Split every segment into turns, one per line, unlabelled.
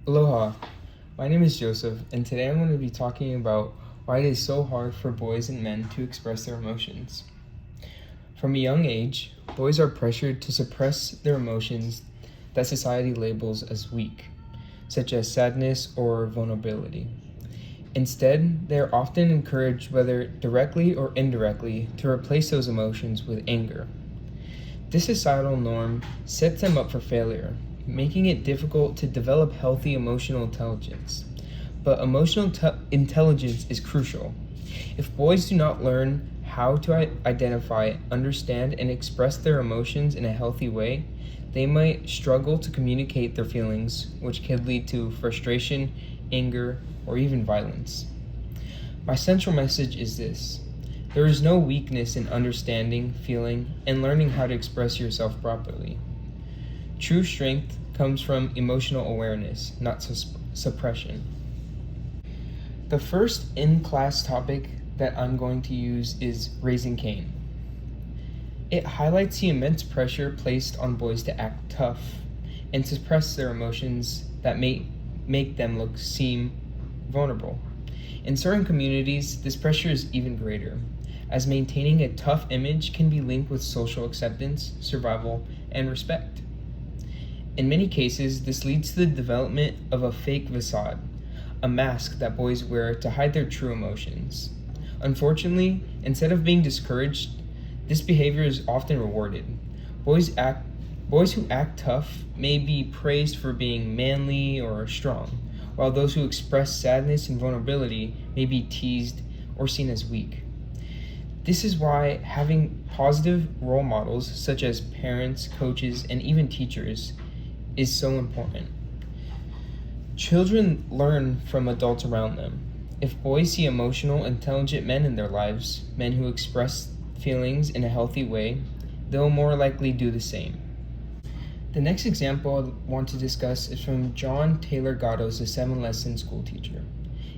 Aloha, my name is Joseph, and today I'm going to be talking about why it is so hard for boys and men to express their emotions. From a young age, boys are pressured to suppress their emotions that society labels as weak, such as sadness or vulnerability. Instead, they are often encouraged, whether directly or indirectly, to replace those emotions with anger. This societal norm sets them up for failure, making it difficult to develop healthy emotional intelligence. But emotional intelligence is crucial. If boys do not learn how to identify, understand, and express their emotions in a healthy way, they might struggle to communicate their feelings, which could lead to frustration, anger, or even violence. My central message is this: there is no weakness in understanding, feeling, and learning how to express yourself properly. True strength comes from emotional awareness, not suppression. The first in-class topic that I'm going to use is Raising Cain. It highlights the immense pressure placed on boys to act tough and suppress their emotions that may make them seem vulnerable. In certain communities, this pressure is even greater, as maintaining a tough image can be linked with social acceptance, survival, and respect. In many cases, this leads to the development of a fake facade, a mask that boys wear to hide their true emotions. Unfortunately, instead of being discouraged, this behavior is often rewarded. Boys who act tough may be praised for being manly or strong, while those who express sadness and vulnerability may be teased or seen as weak. This is why having positive role models, such as parents, coaches, and even teachers, is so important. Children learn from adults around them. If boys see emotional, intelligent men in their lives, men who express feelings in a healthy way, they'll more likely do the same. The next example I want to discuss is from John Taylor Gatto's The 7 Lesson School Teacher.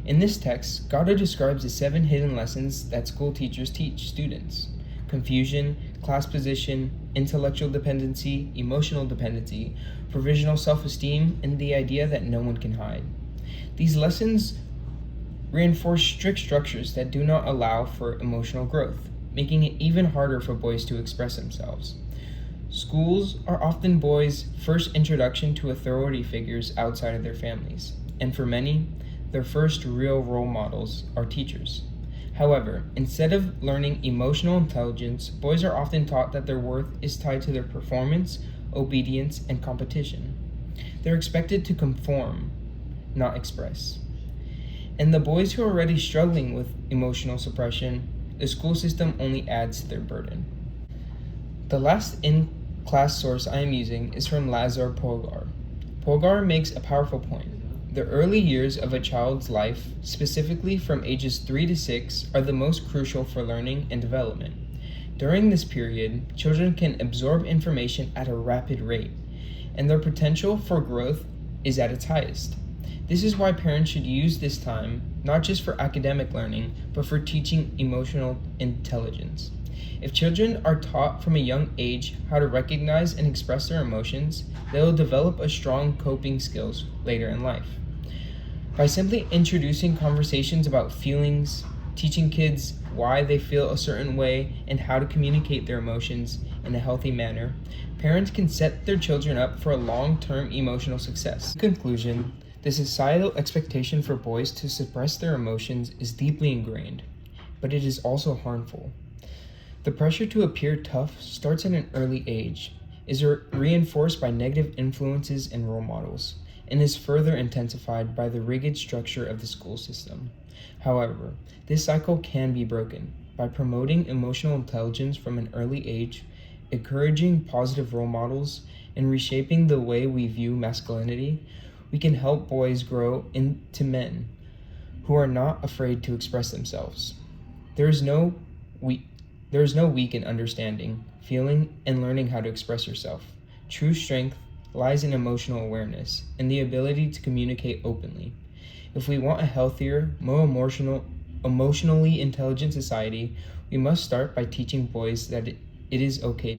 In this text, Gatto describes the 7 hidden lessons that school teachers teach students: confusion, class position, intellectual dependency, emotional dependency, provisional self-esteem, and the idea that no one can hide. These lessons reinforce strict structures that do not allow for emotional growth, making it even harder for boys to express themselves. Schools are often boys' first introduction to authority figures outside of their families, and for many, their first real role models are teachers. However, instead of learning emotional intelligence, boys are often taught that their worth is tied to their performance, obedience, and competition. They're expected to conform, not express. And the boys who are already struggling with emotional suppression, the school system only adds to their burden. The last in-class source I am using is from Lazar Polgar. Polgar makes a powerful point. The early years of a child's life, specifically from ages 3 to 6, are the most crucial for learning and development. During this period, children can absorb information at a rapid rate, and their potential for growth is at its highest. This is why parents should use this time not just for academic learning, but for teaching emotional intelligence. If children are taught from a young age how to recognize and express their emotions, they will develop a strong coping skills later in life. By simply introducing conversations about feelings, teaching kids why they feel a certain way and how to communicate their emotions in a healthy manner, parents can set their children up for a long-term emotional success. In conclusion, the societal expectation for boys to suppress their emotions is deeply ingrained, but it is also harmful. The pressure to appear tough starts at an early age, is reinforced by negative influences and role models, and is further intensified by the rigid structure of the school system. However, this cycle can be broken by promoting emotional intelligence from an early age, encouraging positive role models, and reshaping the way we view masculinity. We can help boys grow into men who are not afraid to express themselves. There is no weak in understanding, feeling, and learning how to express yourself. True strength lies in emotional awareness and the ability to communicate openly. If we want a healthier, more emotionally intelligent society, we must start by teaching boys that it is okay